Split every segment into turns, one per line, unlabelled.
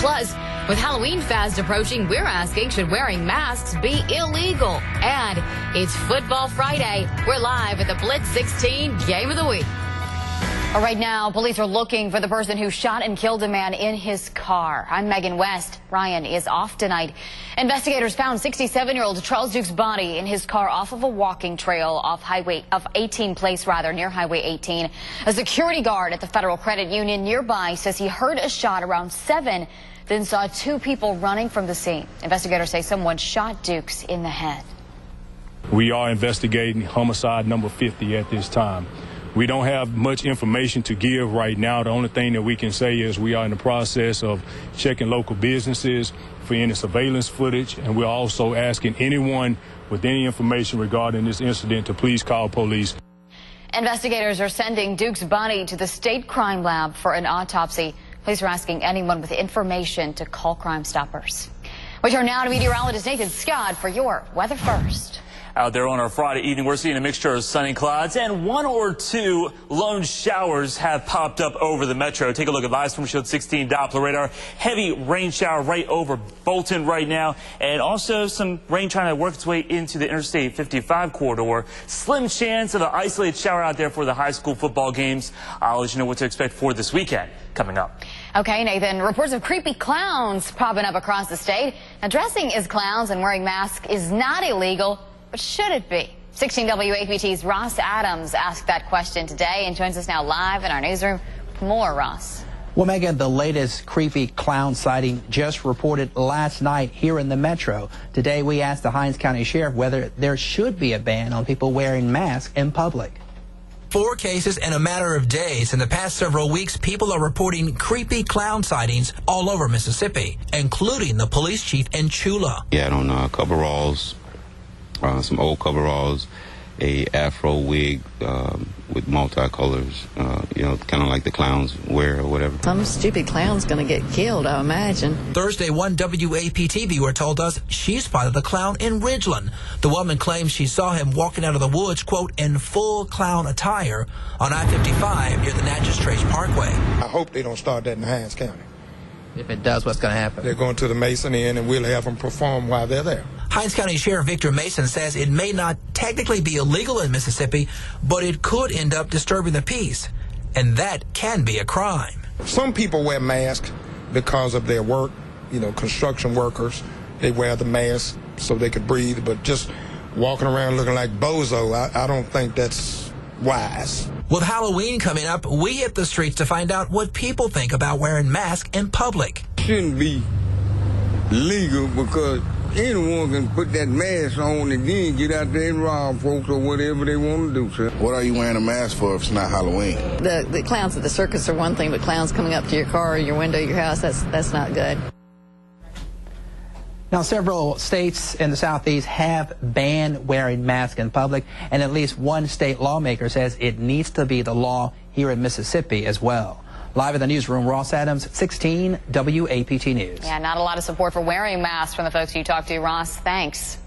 Plus, with Halloween fast approaching, we're asking, should wearing masks be illegal? And it's Football Friday. We're live at the Blitz 16 Game of the Week. Right now, police are looking for the person who shot and killed a man in his car. I'm Megan West. Ryan is off tonight. Investigators found 67-year-old Charles Duke's body in his car off of a walking trail off 18 Place near Highway 18. A security guard at the Federal Credit Union nearby says he heard a shot around 7, then saw 2 people running from the scene. Investigators say someone shot Dukes in the head.
We are investigating homicide number 50 at this time. We don't have much information to give right now. The only thing that we can say is we are in the process of checking local businesses for any surveillance footage, and we're also asking anyone with any information regarding this incident to please call police.
Investigators are sending Duke's body to the state crime lab for an autopsy. Police are asking anyone with information to call Crime Stoppers. We turn now to meteorologist Nathan Scott for your Weather First.
Out there on our Friday evening, we're seeing a mixture of sunny clouds and 1 or 2 lone showers have popped up over the metro. Take a look at Live Storm Shield 16 Doppler radar. Heavy rain shower right over Bolton right now, and also some rain trying to work its way into the Interstate 55 corridor. Slim chance of an isolated shower out there for the high school football games. I'll let you know what to expect for this weekend coming up.
Okay, Nathan, reports of creepy clowns popping up across the state. Now, dressing as clowns and wearing masks is not illegal. But should it be? 16 WAPT's Ross Adams asked that question today and joins us now live in our newsroom. More, Ross.
Well, Megan, the latest creepy clown sighting just reported last night here in the metro. Today, we asked the Hinds County Sheriff whether there should be a ban on people wearing masks in public.
4 cases in a matter of days. In the past several weeks, people are reporting creepy clown sightings all over Mississippi, including the police chief in Chula.
Yeah, I don't know, coveralls. Some old coveralls, a afro wig with multicolors, you know, kind of like the clowns wear or whatever.
Some stupid clown's going to get killed, I imagine.
Thursday, one WAPT viewer told us she spotted the clown in Ridgeland. The woman claims she saw him walking out of the woods, quote, in full clown attire on I-55 near the Natchez Trace Parkway.
I hope they don't start that in Hinds County.
If it does, what's going to happen?
They're going to the Mason Inn, and we'll have them perform while they're there.
Hinds County Sheriff Victor Mason says it may not technically be illegal in Mississippi, but it could end up disturbing the peace, and that can be a crime.
Some people wear masks because of their work, you know, construction workers. They wear the mask so they could breathe, but just walking around looking like bozo, I don't think that's wise.
With Halloween coming up, we hit the streets to find out what people think about wearing masks in public.
Shouldn't be legal because anyone can put that mask on and then get out there and rob folks or whatever they want to do, sir.
What are you wearing a mask for if it's not Halloween?
The clowns at the circus are one thing, but clowns coming up to your car or your window, your house, that's not good.
Now, several states in the Southeast have banned wearing masks in public, and at least one state lawmaker says it needs to be the law here in Mississippi as well. Live in the newsroom, Ross Adams, 16 WAPT News.
Yeah, not a lot of support for wearing masks from the folks you talked to, Ross. Thanks.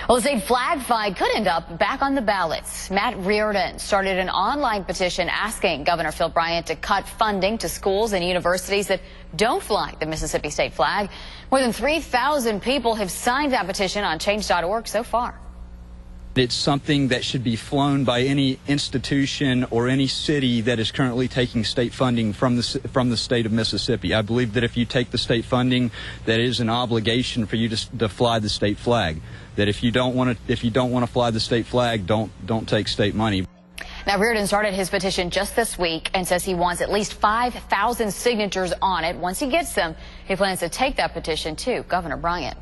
Well, the state flag fight could end up back on the ballots. Matt Reardon started an online petition asking Governor Phil Bryant to cut funding to schools and universities that don't fly the Mississippi state flag. More than 3,000 people have signed that petition on change.org so far.
It's something that should be flown by any institution or any city that is currently taking state funding from the state of Mississippi. I believe that if you take the state funding, that is an obligation for you to fly the state flag. That if you don't want to fly the state flag, don't take state money.
Now, Reardon started his petition just this week and says he wants at least 5,000 signatures on it. Once he gets them, he plans to take that petition to Governor Bryant.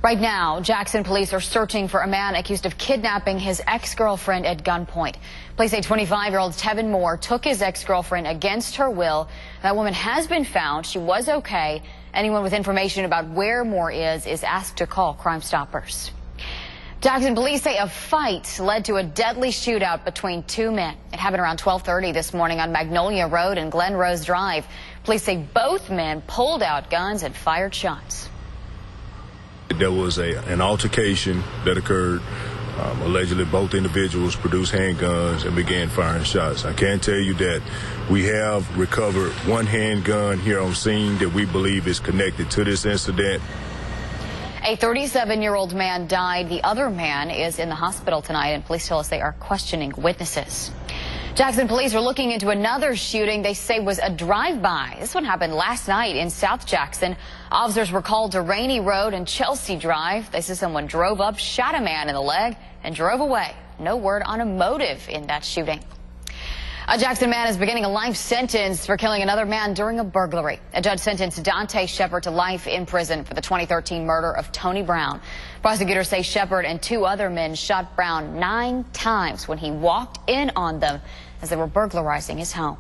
Right now, Jackson police are searching for a man accused of kidnapping his ex-girlfriend at gunpoint. Police say 25-year-old Tevin Moore took his ex-girlfriend against her will. That woman has been found. She was okay. Anyone with information about where Moore is asked to call Crime Stoppers. Jackson police say a fight led to a deadly shootout between 2 men. It happened around 12:30 this morning on Magnolia Road and Glen Rose Drive. Police say both men pulled out guns and fired shots.
There was an altercation that occurred Allegedly, both individuals produced handguns and began firing shots. I can tell you that we have recovered one handgun here on scene that we believe is connected to this incident.
A 37-year-old man died. The other man is in the hospital tonight, and police tell us they are questioning witnesses. Jackson police are looking into another shooting they say was a drive-by. This one happened last night in South Jackson. Officers were called to Rainey Road and Chelsea Drive. They say someone drove up, shot a man in the leg, and drove away. No word on a motive in that shooting. A Jackson man is beginning a life sentence for killing another man during a burglary. A judge sentenced Dante Shepard to life in prison for the 2013 murder of Tony Brown. Prosecutors say Shepard and 2 other men shot Brown 9 times when he walked in on them as they were burglarizing his home.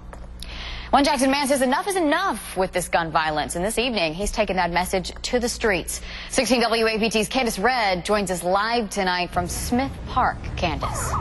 One Jackson man says enough is enough with this gun violence, and this evening he's taken that message to the streets. 16 WAPT's Candace Red joins us live tonight from Smith Park. Candace.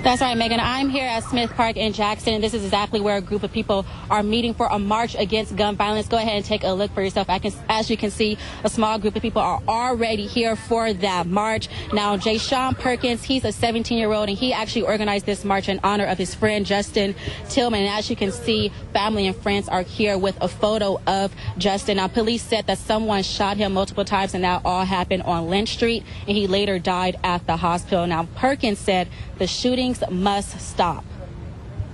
That's right, Megan. I'm here at Smith Park in Jackson, and this is exactly where a group of people are meeting for a march against gun violence. Go ahead and take a look for yourself. As you can see, a small group of people are already here for that march. Now, Jayshawn Perkins, he's a 17-year-old, and he actually organized this march in honor of his friend Justin Tillman. And as you can see, family and friends are here with a photo of Justin. Now, police said that someone shot him multiple times, and that all happened on Lynch Street, and he later died at the hospital. Now, Perkins said the shootings must stop.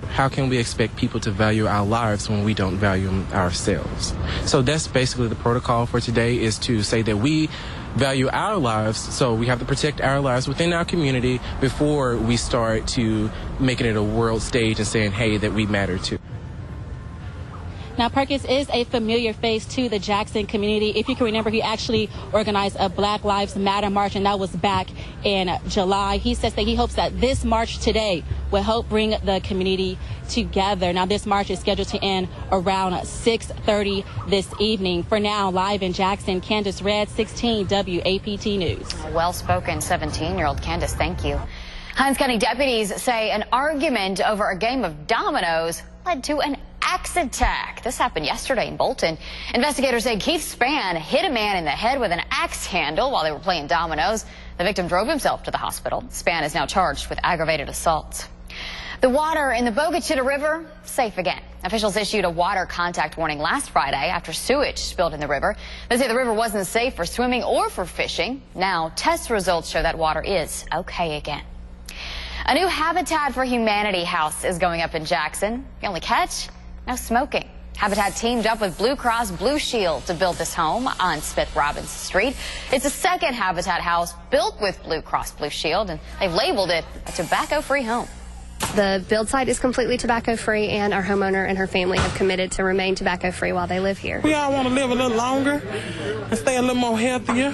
How can we expect people to value our lives when we don't value them ourselves? So that's basically the protocol for today, is to say that we value our lives, so we have to protect our lives within our community before we start to making it a world stage and saying, hey, that we matter too.
Now, Perkins is a familiar face to the Jackson community. If you can remember, he actually organized a Black Lives Matter march, and that was back in July. He says that he hopes that this march today will help bring the community together. Now, this march is scheduled to end around 6:30 this evening. For now, live in Jackson, Candace Red, 16 WAPT News.
Well-spoken 17-year-old Candace, thank you. Hinds County deputies say an argument over a game of dominoes led to an axe attack. This happened yesterday in Bolton. Investigators say Keith Spann hit a man in the head with an axe handle while they were playing dominoes. The victim drove himself to the hospital. Spann is now charged with aggravated assault. The water in the Bogue Chitto River, safe again. Officials issued a water contact warning last Friday after sewage spilled in the river. They say the river wasn't safe for swimming or for fishing. Now, test results show that water is okay again. A new Habitat for Humanity house is going up in Jackson. The only catch? No smoking. Habitat teamed up with Blue Cross Blue Shield to build this home on Smith Robinson Street. It's the second Habitat house built with Blue Cross Blue Shield, and they've labeled it a tobacco-free home.
The build site is completely tobacco-free, and our homeowner and her family have committed to remain tobacco-free while they live here.
We all want to live a little longer and stay a little more healthier.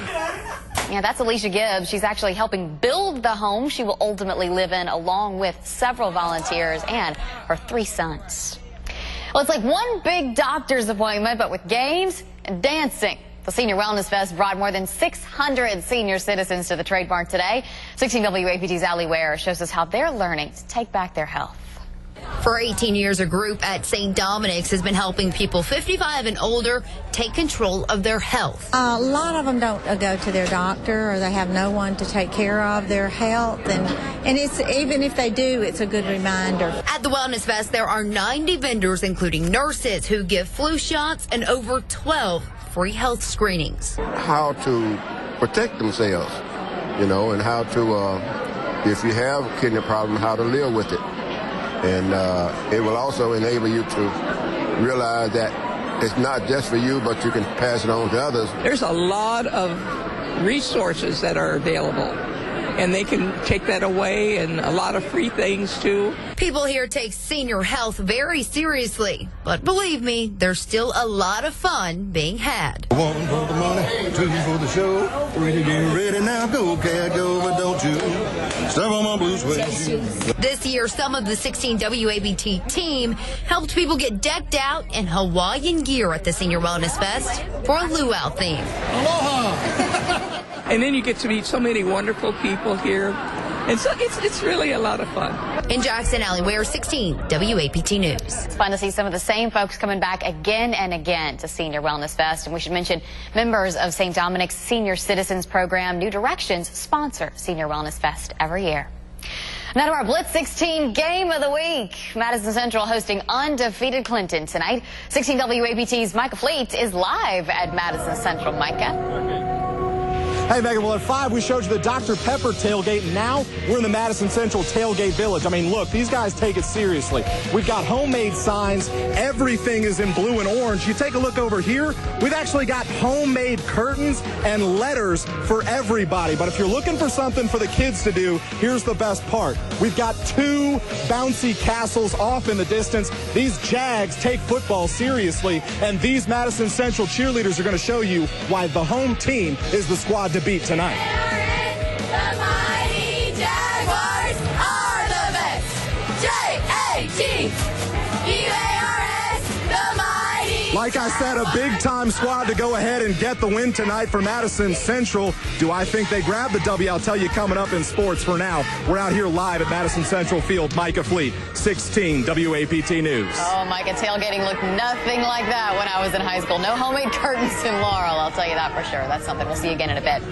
Yeah, that's Alicia Gibbs. She's actually helping build the home she will ultimately live in, along with several volunteers and her 3 sons. Well, it's like one big doctor's appointment, but with games and dancing. The Senior Wellness Fest brought more than 600 senior citizens to the trademark today. 16 WAPT's Allie Ware shows us how they're learning to take back their health.
For 18 years, a group at St. Dominic's has been helping people 55 and older take control of their health.
A lot of them don't go to their doctor, or they have no one to take care of their health, and it's, even if they do, it's a good reminder.
At the Wellness Fest, there are 90 vendors, including nurses who give flu shots and over 12 free health screenings.
How to protect themselves, and how to, if you have a kidney problem, how to live with it. And it will also enable you to realize that it's not just for you, but you can pass it on to others.
There's a lot of resources that are available, and they can take that away, and a lot of free things too.
People here take senior health very seriously, but believe me, there's still a lot of fun being had.
1 for the money, 2 for the show, 3 to get ready now, go, cat, go, but don't you step on my blue suede shoes.
This year, some of the 16 WABT team helped people get decked out in Hawaiian gear at the Senior Wellness Fest for a luau theme.
Aloha! And then you get to meet so many wonderful people here And so it's really a lot of fun.
In Jackson, Allie Ware, 16 WAPT News.
It's fun to see some of the same folks coming back again and again to Senior Wellness Fest. And we should mention members of St. Dominic's Senior Citizens Program, New Directions, sponsor Senior Wellness Fest every year. Now to our Blitz 16 Game of the Week. Madison Central hosting undefeated Clinton tonight. 16 WAPT's Micah Fleet is live at Madison Central. Micah.
Hey, Megan, well, at 5, we showed you the Dr. Pepper tailgate. Now we're in the Madison Central Tailgate Village. I mean, look, these guys take it seriously. We've got homemade signs. Everything is in blue and orange. You take a look over here. We've actually got homemade curtains and letters for everybody. But if you're looking for something for the kids to do, here's the best part. We've got 2 bouncy castles off in the distance. These Jags take football seriously, and these Madison Central cheerleaders are going to show you why the home team is the squad to beat tonight.
The mighty Jaguars are the best. Jaguars, the mighty.
Like I said, a big-time squad to go ahead and get the win tonight for Madison Central. Do I think they grab the W? I'll tell you coming up in sports. For now, we're out here live at Madison Central Field. Micah Fleet, 16 WAPT News.
Oh, Micah, tailgating looked nothing like that when I was in high school. No homemade curtains in Laurel, I'll tell you that for sure. That's something we'll see again in a bit.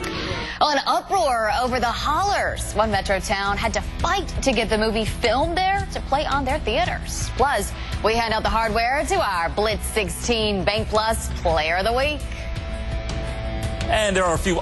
Well, an uproar over the Hollers. One metro town had to fight to get the movie filmed there to play on their theaters. Plus, we hand out the hardware to our Blitz 16 Bank Plus Player of the Week.
And there are a few